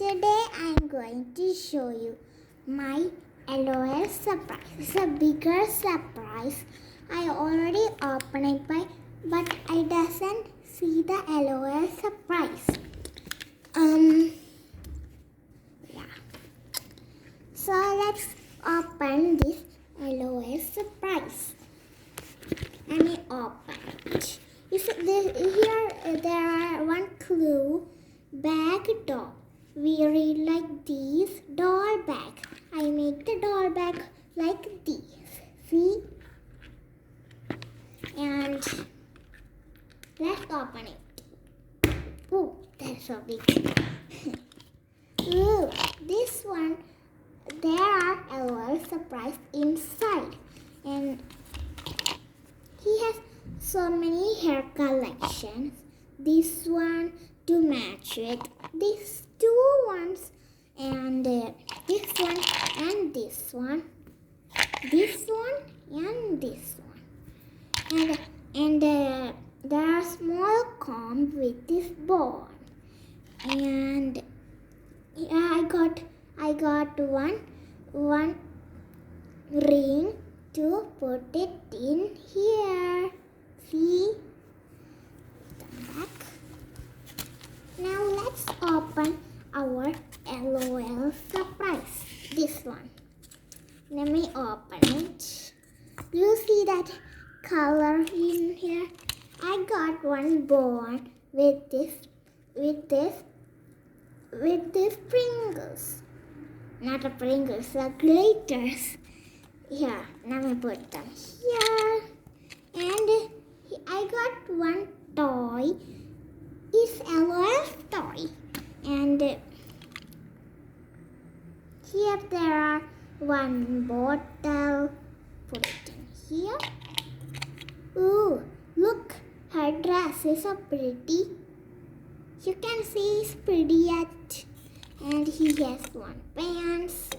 Today I'm going to show you my LOL surprise. It's a bigger surprise. I already opened it but I doesn't see the LOL surprise. Yeah. So let's open this LOL surprise. Let me open it. Here there are one clue. Bag doll. We read like these. Doll bag. I make the doll bag like these. See? And let's open it. Oh, that's so big. Ooh, this one, there are a LOL surprise inside. And he has so many hair collections. This one to match with these two ones, and this one and this one, this one and this one, and there are small comb with this ball, and yeah, I got one ring to put it in here. See? Back. Now let's open our LOL surprise. This one. Let me open it. Do you see that color in here? I got one ball with this Pringles. Not a Pringles, the glitters. Here, let me put them here. And I got one toy. It's a LOL toy. And here there are one bottle. Put it in here. Ooh, look, her dress is so pretty. You can see it's pretty yet. And he has one pants.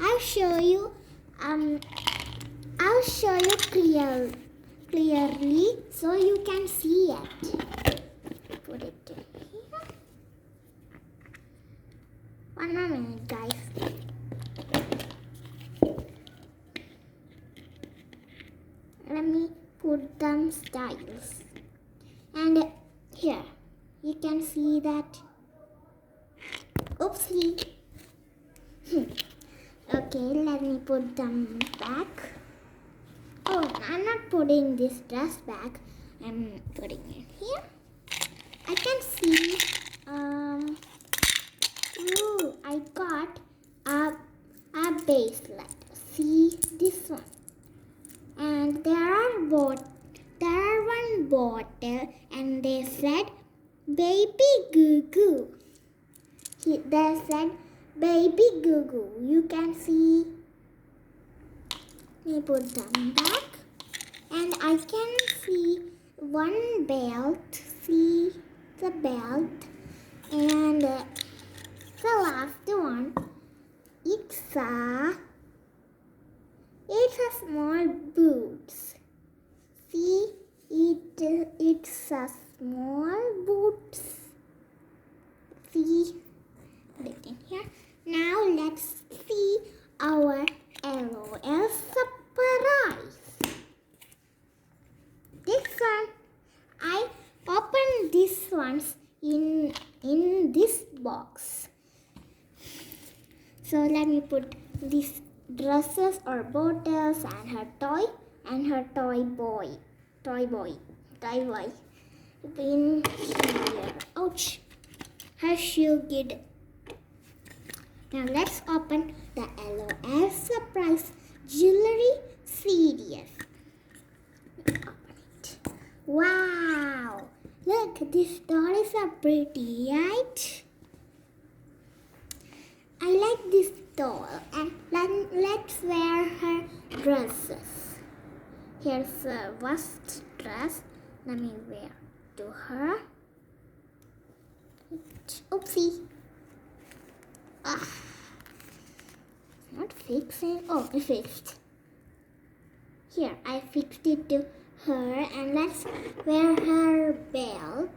I'll show you clearly so you can see it. Put it in here. One more minute, guys. Let me put them styles. And here, you can see that. Oopsie. Okay, let me put them back. Oh, I'm not putting this dress back. I'm putting it here. I can see, ooh, I got a bracelet. See this one. And there are one bottle, and they said, "Baby Goo Goo." They said, "Baby Goo Goo." You can see. Let me put them back, and I can see one belt. See the belt, and the last one. It's a small boots. See, it's a small boots. See, put it in here. Now let's see our LOL surprise. This one, I opened these ones in this box. So let me put these dresses or bottles and her toy boy in here. Ouch! Her shoe kid. Now let's open the LOL surprise jewelry series. Open it. Wow! Look, this doll is so pretty, right? I like this doll, and let's wear her dresses. Here's a first dress. Let me wear to her. Oopsie. Not fixing. Oh, it fixed. Here, I fixed it to her, and let's wear her belt.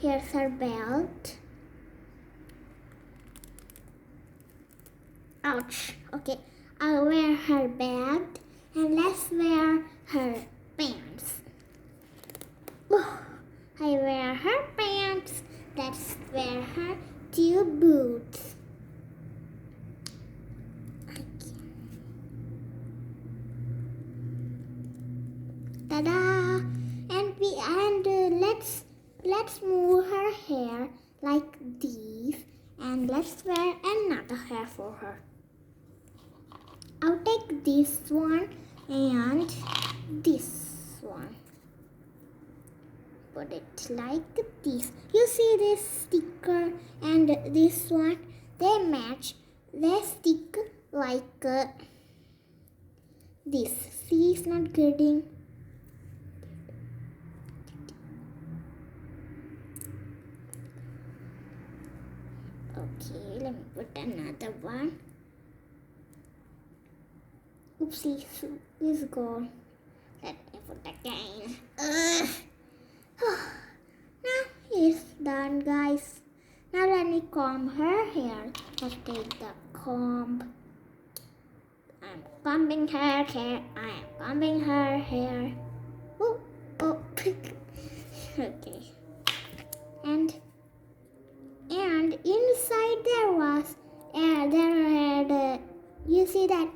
Here's her belt. Ouch. Okay, I'll wear her bag and let's wear her pants. I wear her pants. Let's wear her 2 boots. Ta-da! And let's move her hair like these, and let's wear another hair for her. I'll take this one and this one. Put it like this. You see this sticker and this one? They match. They stick like this. See, it's not getting. Okay, let me put another one. Oopsie, it's gone. Let me put again. Now it's done, guys. Now let me comb her hair. Let's take the comb. I'm combing her hair. I am combing her hair. Oh. Okay. And inside there was you see that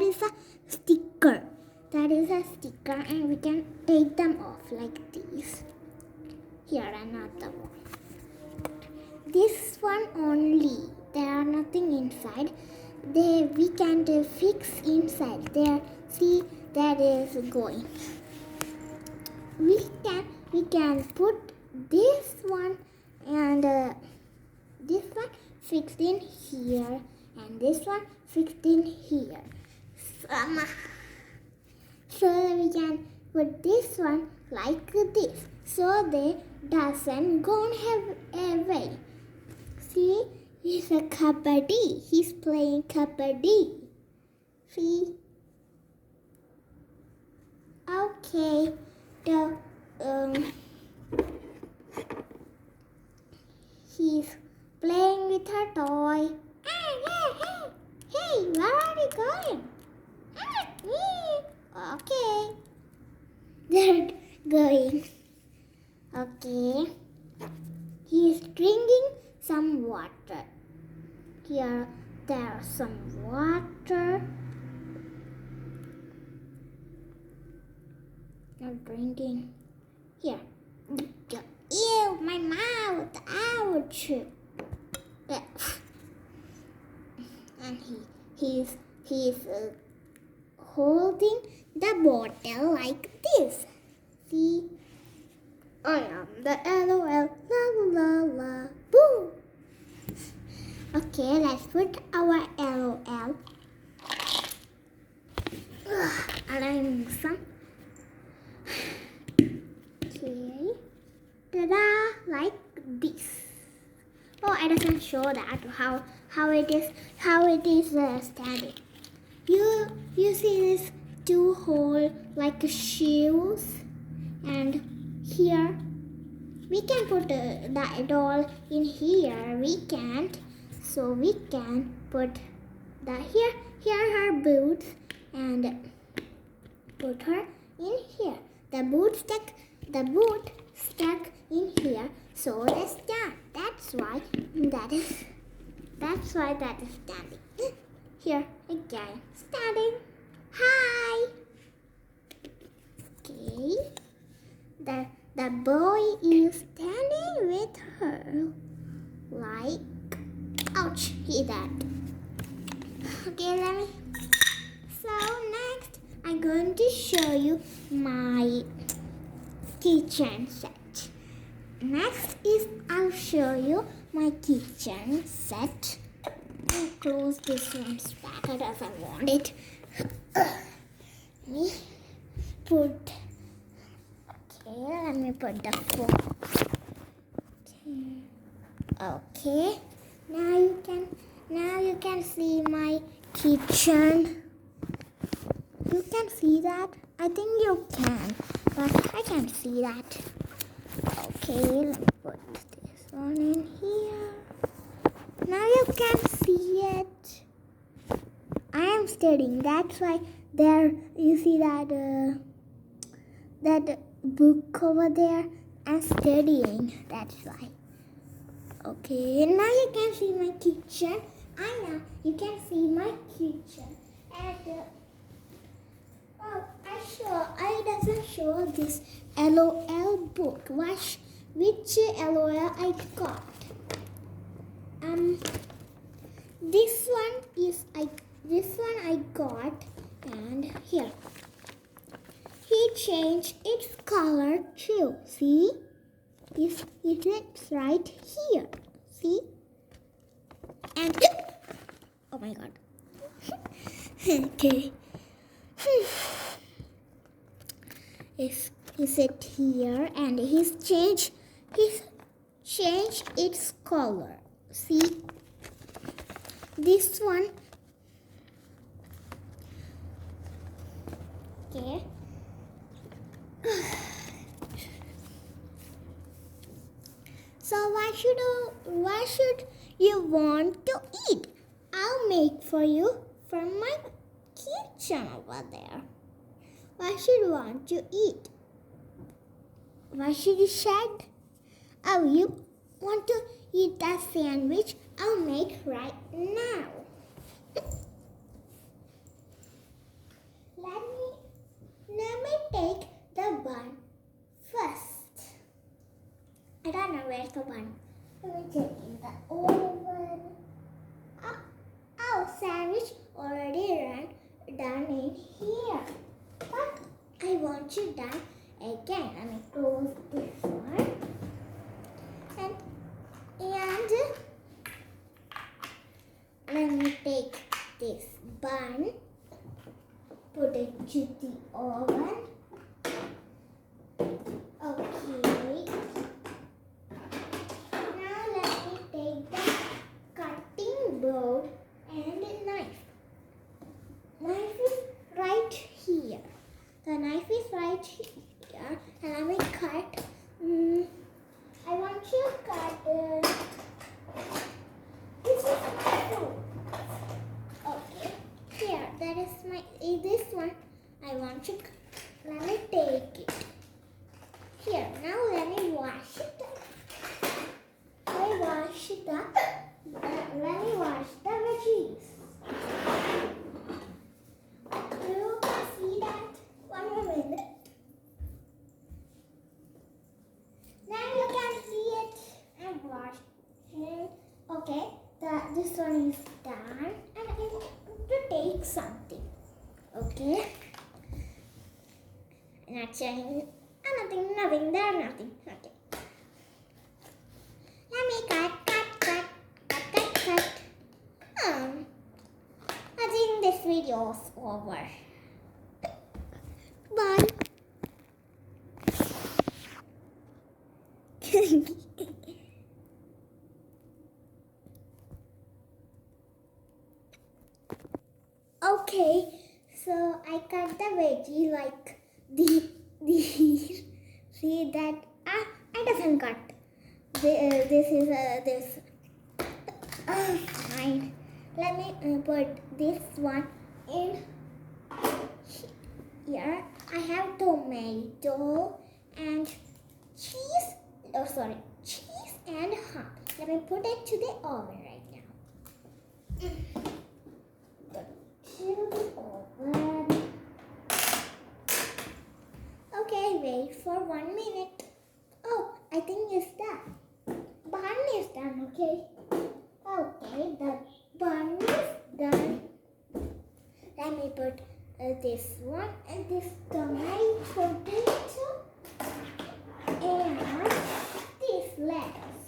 is a sticker. That is a sticker, and we can take them off like this. Here, another one. This one only. There are nothing inside. We can't fix inside. There, see, that is going. We can put this one and this one fixed in here, and this one fixed in here. So we can put this one like this, so they doesn't go away. See, he's a kabaddi. He's playing kabaddi. See. Okay. He's playing with her toy. Hey, where are you going? Okay. They're going. Okay. He's drinking some water. Here, there's some water. Not drinking. Here. Ew, my mouth. Ouch. And he's holding the bottle like this. See? I am the LOL. La la la. Boo. Okay, let's put our LOL. Aligning some. Okay. Ta-da! Like this. Oh, I doesn't show that how it is standing. You see this 2 hole like shoes, and here we can put the doll in here. We can't, so we can put here her boots and put her in here. The boot stuck in here, so it's done. That's why that is standing. Here again, standing. Hi. Okay. The boy is standing with her like. Ouch! He died. Okay, let me. So next, I'm going to show you my kitchen set. Next is I'll show you my kitchen set. I'll close this one back. I doesn't want it. Let me put the phone. Okay. Now you can see my kitchen. You can see that? I think you can, but I can't see that. Okay, let me put this one in here. Now you can see it. studying. That's why there you see that that book over there. I'm studying. That's why. Okay, now you can see my kitchen. I know you can see my kitchen. And I doesn't show this LOL book. Which LOL I got? This one I got, and here he changed its color too. See, it's right here. See, and oh my god. Okay. Is it here? And he's changed its color. See, this one. Okay. So what should you want to eat? I'll make for you from my kitchen over there. What should you want to eat? What should you said? Oh, you want to eat that sandwich? I'll make right now. Let me take the bun first. I don't know where's the bun. Let me take in the oven. Oh, sandwich already done in here. But I want you done again. Let me close this one. And let me take this bun, put it to the oven. Okay. Now let me take the cutting board and a knife. Knife is right here. The knife is right here. And let me cut. I want to cut. This is my fruit. Okay. Here, that is this one. I want to. Let me take it. Here, now let me wash it up. Let me wash the veggies. You can see that. One more minute. Now you can see it and wash it. Okay, this one is done. And I want to take something. Okay. Nothing. There's nothing. Okay. Let me cut. I think this video is over. Bye. Okay, so I cut the veggie like these. See that? I doesn't cut. This is this. Fine. Let me put this one in here. I have tomato and cheese. Oh, sorry, cheese and ham. Let me put it to the oven right now. To the oven. Okay, wait for 1 minute. Oh, I think it's done. Bun is done, okay? Okay, the bun is done. Let me put this one and this tomato potato and this lettuce.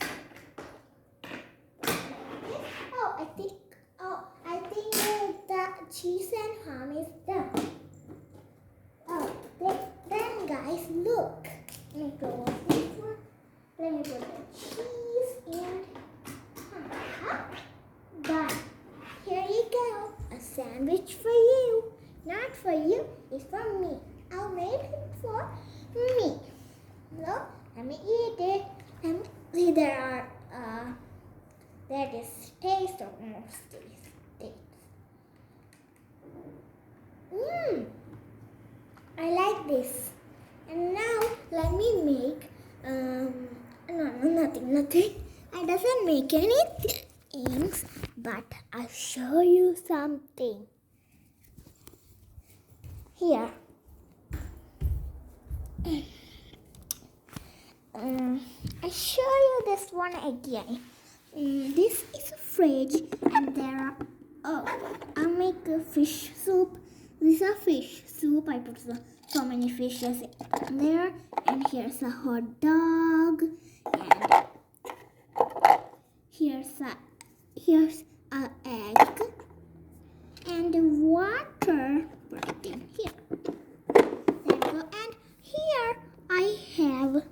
I think the cheese and ham is done. Oh, then guys, look. Let me close this one. Let me put the cheese and ham. Done. Here you go. A sandwich for you. Not for you, it's for me. I'll make it for me. So, let me eat it. And see, there is taste of most taste. I like this. And now let me make nothing. I doesn't make any things, but I'll show you something. Here. I show you this one again. This is a fridge, and there are I make a fish soup. This is a fish soup. I put so many fishes in there, and here's a hot dog, and here's a egg, and water put in here. There you go. And here I have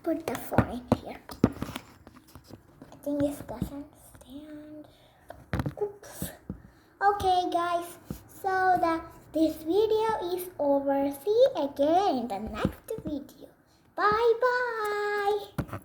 put the phone in here. I think it doesn't stand. Oops. Okay, guys. So this video is over. See you again in the next video. Bye bye.